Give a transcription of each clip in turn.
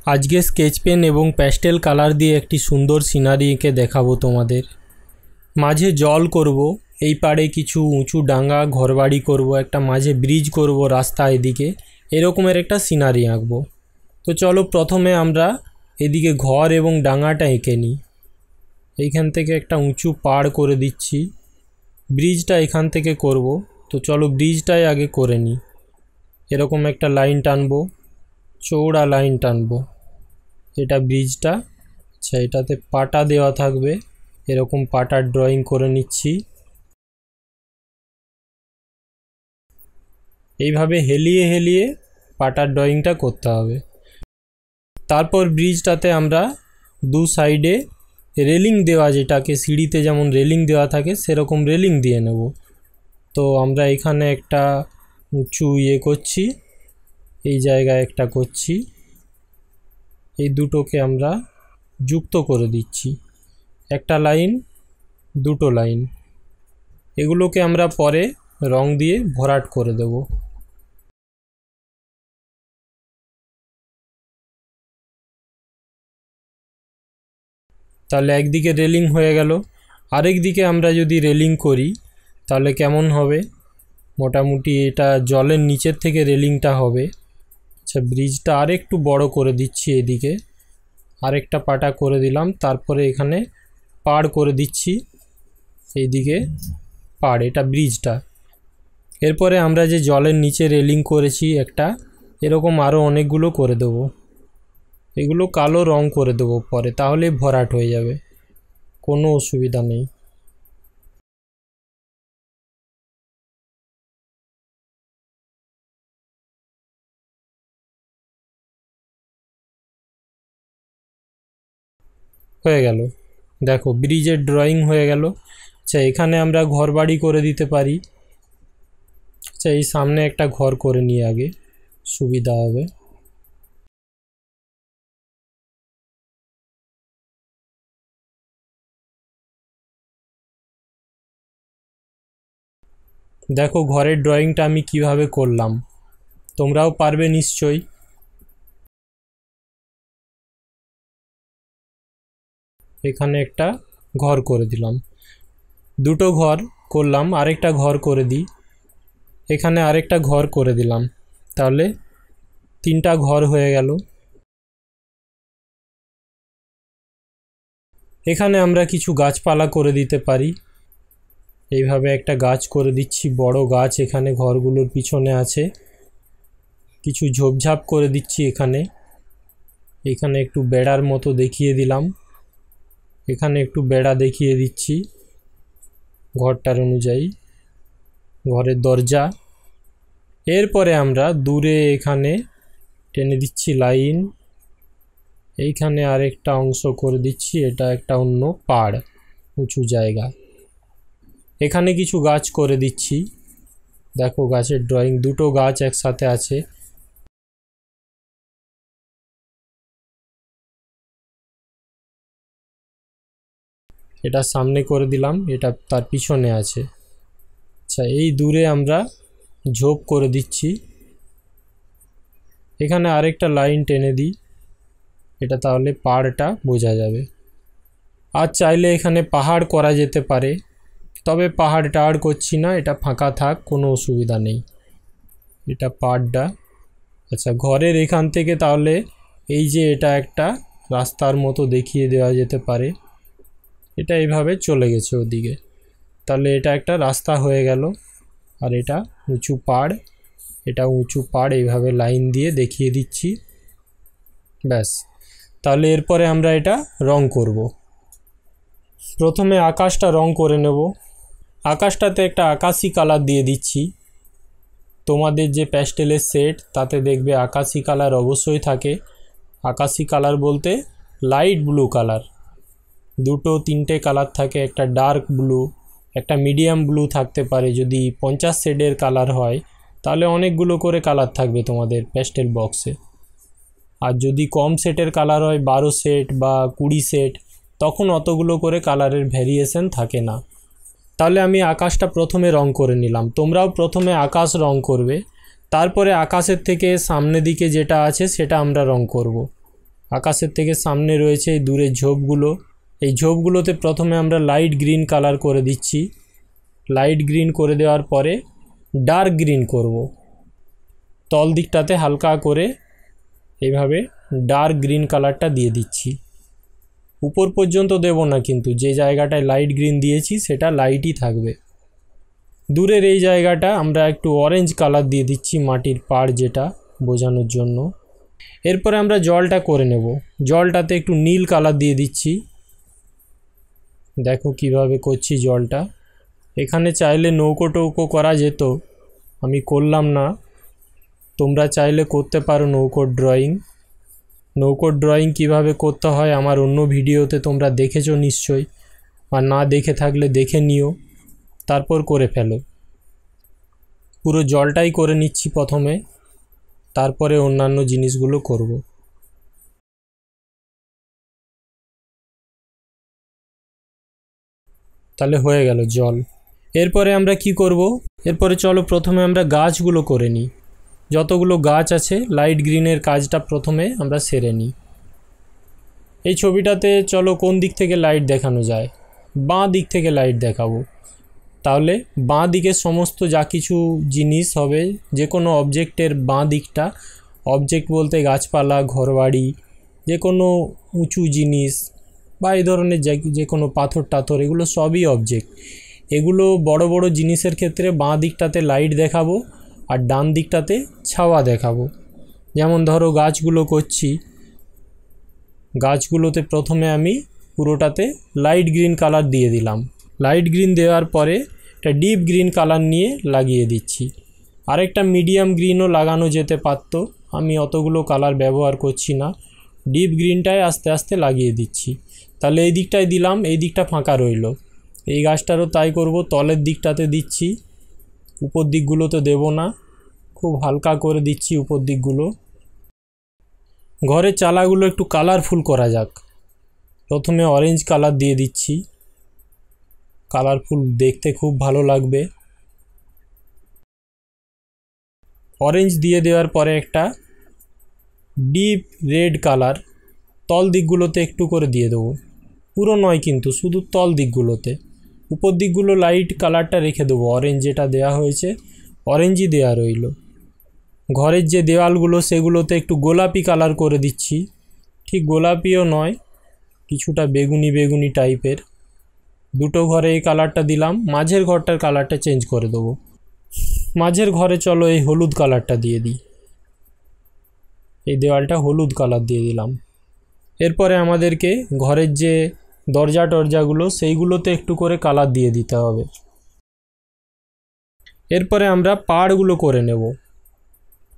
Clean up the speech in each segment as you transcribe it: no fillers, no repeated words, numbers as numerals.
আজকে sketch pen এবং pastel colour দিয়ে একটি সুন্দর সিনারি এঁকে দেখাবো তোমাদের। মাঝে জল করব, এই পাড়ে কিছু উঁচু ডাঙ্গা ঘরবাড়ি করব, একটা মাঝে ব্রিজ করব রাস্তা এদিকে, এরকমের একটা সিনারি আঁকবো। তো চলো প্রথমে আমরা এদিকে ঘর এবং ডাঙ্গাটা এঁকে নিই। এইখান থেকে একটা উঁচু পাড় করে দিচ্ছি, ব্রিজটা এখান থেকে করব। তো চলো ব্রিজটাই আগে করে নিই। এরকম একটা লাইন টানবো, চৌড়া লাইন টানবো, এটা ব্রিজটা। আচ্ছা, এটাতে পাটা দেওয়া থাকবে, এরকম পাটার ড্রয়িং করে নিচ্ছি। এইভাবে হেলিয়ে হেলিয়ে পাটার ড্রয়িংটা করতে হবে। তারপর ব্রিজটাতে আমরা দু সাইডে রেলিং দেওয়া, যেটাকে সিঁড়িতে যেমন রেলিং দেওয়া থাকে সেরকম রেলিং দিয়ে নেব। তো আমরা এখানে একটা উঁচু করছি, এই জায়গায় একটা করছি, এই দুটোকে আমরা যুক্ত করে দিচ্ছি, একটা লাইন দুটো লাইন। এগুলোকে আমরা পরে রং দিয়ে ভরাট করে দেব। তাহলে একদিকে রেলিং হয়ে গেল, আরেক দিকে আমরা যদি রেলিং করি তাহলে কেমন হবে? মোটামুটি এটা জলের নিচের থেকে রেলিংটা হবে। আচ্ছা, ব্রিজটা আরেকটু বড় করে দিচ্ছি, এদিকে আরেকটা পাটা করে দিলাম, তারপরে এখানে পাড় করে দিচ্ছি, এইদিকে পাড়, এটা ব্রিজটা। এরপরে আমরা যে জলের নিচে রেলিং করেছি একটা, এরকম আরও অনেকগুলো করে দেবো। এগুলো কালো রং করে দেবো পরে, তাহলে ভরাট হয়ে যাবে, কোনো অসুবিধা নেই। হয়ে গেল, দেখো ব্রিজের ড্রয়িং হয়ে গেল। আচ্ছা, এখানে আমরা ঘর বাড়ি করে দিতে পারি। আচ্ছা, এই সামনে একটা ঘর করে নিয়ে আগে সুবিধা হবে। দেখো ঘরের ড্রয়িংটা আমি কিভাবে করলাম, তোমরাও পারবে নিশ্চয়ই। এখানে একটা ঘর করে দিলাম, দুটো ঘর করলাম, আরেকটা ঘর করে দিই, এখানে আরেকটা ঘর করে দিলাম, তাহলে তিনটা ঘর হয়ে গেল। এখানে আমরা কিছু গাছপালা করে দিতে পারি, এইভাবে একটা গাছ করে দিচ্ছি, বড় গাছ এখানে ঘরগুলোর পিছনে আছে। কিছু ঝোপঝাপ করে দিচ্ছি এখানে, এখানে একটু বেড়ার মতো দেখিয়ে দিলাম, এখানে একটু বেড়া দেখিয়ে দিচ্ছি ঘরটার অনুযায়ী, ঘরের দরজা। এরপরে আমরা দূরে এখানে টেনে দিচ্ছি লাইন, এইখানে আরেকটা অংশ করে দিচ্ছি, এটা একটা অন্য পাড়, উঁচু জায়গা। এখানে কিছু গাছ করে দিচ্ছি, দেখো গাছের ড্রয়িং, দুটো গাছ একসাথে আছে। এটা সামনে করে দিলাম, এটা তার পিছনে আছে। আচ্ছা, এই দূরে আমরা ঝোপ করে দিচ্ছি, এখানে আরেকটা লাইন টেনে দিই, এটা তাহলে পাড়টা বোঝা যাবে। আর চাইলে এখানে পাহাড় করা যেতে পারে, তবে পাহাড় টাহাড় করছি না, এটা ফাঁকা থাক, কোনো অসুবিধা নেই, এটা পাড়টা। আচ্ছা, ঘরের এখান থেকে তাহলে এই যে এটা একটা রাস্তার মতো দেখিয়ে দেওয়া যেতে পারে, এটা এইভাবে চলে গেছে ওদিকে, তাহলে এটা একটা রাস্তা হয়ে গেল। আর এটা উঁচু পাড়, এটা উঁচু পাড়, এইভাবে লাইন দিয়ে দেখিয়ে দিচ্ছি, ব্যাস। তাহলে এরপরে আমরা এটা রং করব। প্রথমে আকাশটা রং করে নেব। আকাশটাতে একটা আকাশি কালার দিয়ে দিচ্ছি। তোমাদের যে প্যাস্টেলের সেট তাতে দেখবে আকাশি কালার অবশ্যই থাকে। আকাশি কালার বলতে লাইট ব্লু কালার, দুটো তিনটে কালার থাকে, একটা ডার্ক ব্লু, একটা মিডিয়াম ব্লু থাকতে পারে। যদি 50 শেডের কালার হয় তাহলে অনেকগুলো করে কালার থাকবে তোমাদের প্যাস্টেল বক্সে। আর যদি কম সেটের কালার হয়, 12 সেট বা 20 সেট, তখন অতগুলো করে কালারের ভ্যারিয়েশন থাকে না। তাহলে আমি আকাশটা প্রথমে রং করে নিলাম, তোমরাও প্রথমে আকাশ রং করবে, তারপরে আকাশের থেকে সামনে দিকে যেটা আছে সেটা আমরা রং করব। আকাশের থেকে সামনে রয়েছে এই দূরের ঝোপগুলো। এই ঝোপগুলোতে প্রথমে আমরা লাইট গ্রিন কালার করে দিচ্ছি। লাইট গ্রিন করে দেওয়ার পরে ডার্ক গ্রিন করব। তল দিকটাতে হালকা করে এইভাবে ডার্ক গ্রিন কালারটা দিয়ে দিচ্ছি। উপর পর্যন্ত দেব না, কিন্তু যে জায়গাটায় লাইট গ্রিন দিয়েছি সেটা লাইটই থাকবে। দূরের এই জায়গাটা আমরা একটু অরেঞ্জ কালার দিয়ে দিচ্ছি, মাটির পাড় যেটা বোঝানোর জন্য। এরপরে আমরা জলটা করে নেব। জলটাতে একটু নীল কালার দিয়ে দিচ্ছি। দেখো কিভাবে করছি জলটা। এখানে চাইলে নৌকো টৌকো করা যেত, আমি করলাম না। তোমরা চাইলে করতে পারো নৌকোর ড্রয়িং। নৌকোর ড্রয়িং কিভাবে করতে হয় আমার অন্য ভিডিওতে তোমরা দেখেছো নিশ্চয়ই, আর না দেখে থাকলে দেখে নিও, তারপর করে ফেলো। পুরো জলটাই করে নিচ্ছি প্রথমে, তারপরে অন্যান্য জিনিসগুলো করব। তাহলে হয়ে গেল জল। এরপরে আমরা কি করব? এরপরে চলো প্রথমে আমরা গাছগুলো করে নিই। যতগুলো গাছ আছে লাইট গ্রিনের কাজটা প্রথমে আমরা সেরে নিই। এই ছবিটাতে চলো কোন দিক থেকে লাইট দেখানো যায়, বাঁ দিক থেকে লাইট দেখাবো। তাহলে বাঁ দিকে সমস্ত যা কিছু জিনিস হবে, যে কোনো অবজেক্টের বাঁ দিকটা, অবজেক্ট বলতে গাছপালা, ঘরবাড়ি, যে কোনো উঁচু জিনিস বা এই ধরনের যে কোনো পাথর টাথর, এগুলো সবই অবজেক্ট। এগুলো বড় বড় জিনিসের ক্ষেত্রে বাঁ দিকটাতে লাইট দেখাবো আর ডান দিকটাতে ছাওয়া দেখাবো। যেমন ধরো গাছগুলো করছি, গাছগুলোতে প্রথমে আমি পুরোটাতে লাইট গ্রিন কালার দিয়ে দিলাম। লাইট গ্রিন দেওয়ার পরে একটা ডিপ গ্রিন কালার নিয়ে লাগিয়ে দিচ্ছি। আরেকটা মিডিয়াম গ্রিনও লাগানো যেতে পারতো, আমি অতগুলো কালার ব্যবহার করছি না। ডিপ গ্রিনটায় আস্তে আস্তে লাগিয়ে দিচ্ছি। তাহলে এই দিকটায় দিলাম, এই দিকটা ফাঁকা রইল। এই গাছটারও তাই করব, তলের দিকটাতে দিচ্ছি, উপর দিকগুলোতে দেব না, খুব হালকা করে দিচ্ছি উপর দিকগুলো। ঘরের চালাগুলো একটু কালারফুল করা যাক। প্রথমে অরেঞ্জ কালার দিয়ে দিচ্ছি, কালারফুল দেখতে খুব ভালো লাগবে। অরেঞ্জ দিয়ে দেওয়ার পরে একটা ডিপ রেড কালার তল দিকগুলোতে একটু করে দিয়ে দেবো, পুরো নয় কিন্তু, শুধু তল দিকগুলোতে। উপর দিকগুলো লাইট কালারটা রেখে দেবো, অরেঞ্জ যেটা দেয়া হয়েছে অরেঞ্জই দেয়া রইল। ঘরের যে দেওয়ালগুলো সেগুলোতে একটু গোলাপি কালার করে দিচ্ছি, ঠিক গোলাপিও নয়, কিছুটা বেগুনি বেগুনি টাইপের। দুটো ঘরে এই কালারটা দিলাম, মাঝের ঘরটার কালারটা চেঞ্জ করে দেবো। মাঝের ঘরে চলো এই হলুদ কালারটা দিয়ে দিই, এই দেওয়ালটা হলুদ কালার দিয়ে দিলাম। এরপরে আমাদেরকে ঘরের যে দরজা টরজাগুলো সেইগুলোতে একটু করে কালার দিয়ে দিতে হবে। এরপরে আমরা পাড়গুলো করে নেব।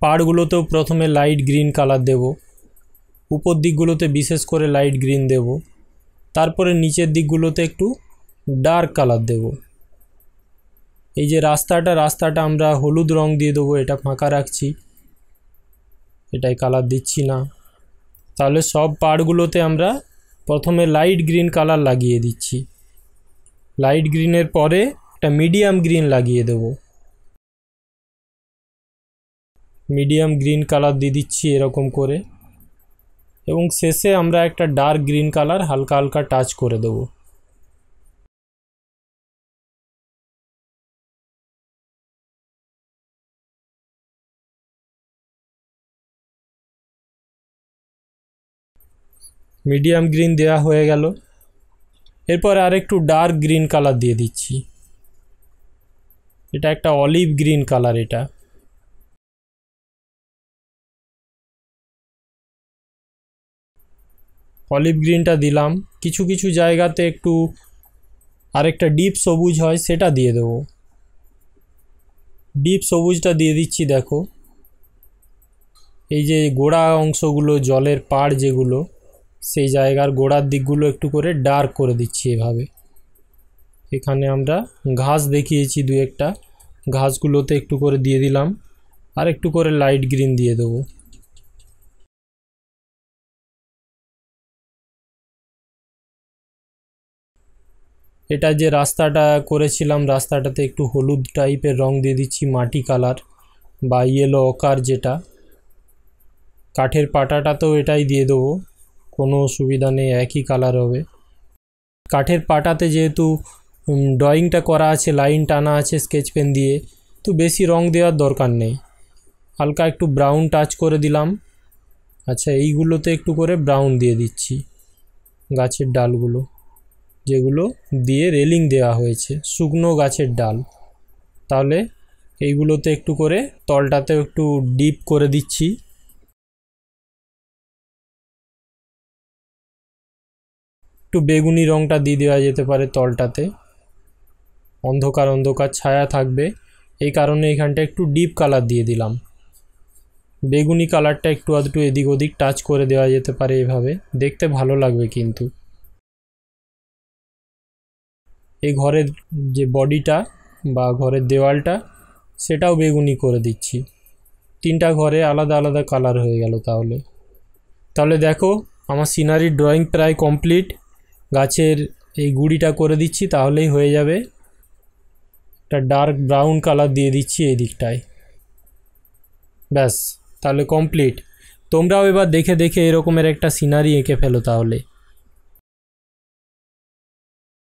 পাড়গুলোতেও প্রথমে লাইট গ্রিন কালার দেব, উপর দিকগুলোতে বিশেষ করে লাইট গ্রিন দেব, তারপরে নিচের দিকগুলোতে একটু ডার্ক কালার দেব। এই যে রাস্তাটা আমরা হলুদ রং দিয়ে দেবো, এটা ফাঁকা রাখছি, এটাই কালার দিচ্ছি না। তাহলে সব পাড়গুলোতে আমরা প্রথমে লাইট গ্রিন কালার লাগিয়ে দিচ্ছি। লাইট গ্রিনের পরে একটা মিডিয়াম গ্রিন লাগিয়ে দেব, মিডিয়াম গ্রিন কালার দিয়ে দিচ্ছি এরকম করে, এবং শেষে আমরা একটা ডার্ক গ্রিন কালার হালকা হালকা টাচ করে দেব। মিডিয়াম গ্রিন দেওয়া হয়ে গেল। এরপর আরেকটু ডার্ক গ্রিন কালার দিয়ে দিচ্ছি, এটা একটা অলিভ গ্রিন কালার। এটা অলিভ গ্রিনটা দিলাম, কিছু কিছু জায়গাতে একটু আরেকটা ডিপ সবুজ হয় সেটা দিয়ে দেবো। ডিপ সবুজটা দিয়ে দিচ্ছি। দেখো এই যে গোড়া অংশগুলো, জলের পাড় যেগুলো, সেই জায়গার গোড়ার দিকগুলো একটু করে ডার্ক করে দিচ্ছি এভাবে। এখানে আমরা ঘাস দেখিয়েছি দু একটা, ঘাসগুলোতে একটু করে দিয়ে দিলাম, আর একটু করে লাইট গ্রিন দিয়ে দেবো। এটা যে রাস্তাটা করেছিলাম, রাস্তাটাতে একটু হলুদ টাইপের রং দিয়ে দিচ্ছি, মাটি কালার বা ইয়েলো অকার যেটা। কাঠের পাটাটাতেও এটাই দিয়ে দেবো, কোনো অসুবিধা নেই, একই কালার হবে। কাঠের পাটাতে যেহেতু ড্রয়িংটা করা আছে, লাইন টানা আছে স্কেচ পেন দিয়ে, তো বেশি রং দেওয়ার দরকার নেই। হালকা একটু ব্রাউন টাচ করে দিলাম। আচ্ছা, এইগুলোতে একটু করে ব্রাউন দিয়ে দিচ্ছি, গাছের ডালগুলো যেগুলো দিয়ে রেলিং দেওয়া হয়েছে, শুকনো গাছের ডাল। তাহলে এইগুলোতে একটু করে তলটাতে একটু ডিপ করে দিচ্ছি। একটু বেগুনি রঙটা দিয়ে দেওয়া যেতে পারে তলটাতে, অন্ধকার অন্ধকার ছায়া থাকবে, এই কারণে এখানটা একটু ডিপ কালার দিয়ে দিলাম। বেগুনি কালারটা একটু আধটু এদিক ওদিক টাচ করে দেওয়া যেতে পারে, এভাবে দেখতে ভালো লাগবে কিন্তু। এই ঘরের যে বডিটা বা ঘরের দেওয়ালটা, সেটাও বেগুনি করে দিচ্ছি। 3টা ঘরে আলাদা আলাদা কালার হয়ে গেল। তাহলে দেখো আমার সিনারির ড্রয়িং প্রায় কমপ্লিট। গাছের এই গুঁড়িটা করে দিচ্ছি, তাহলেই হয়ে যাবে। একটা ডার্ক ব্রাউন কালার দিয়ে দিচ্ছি এই দিকটায়, ব্যাস তাহলে কমপ্লিট। তোমরাও এবার দেখে দেখে এরকমের একটা সিনারি এঁকে ফেলো তাহলে।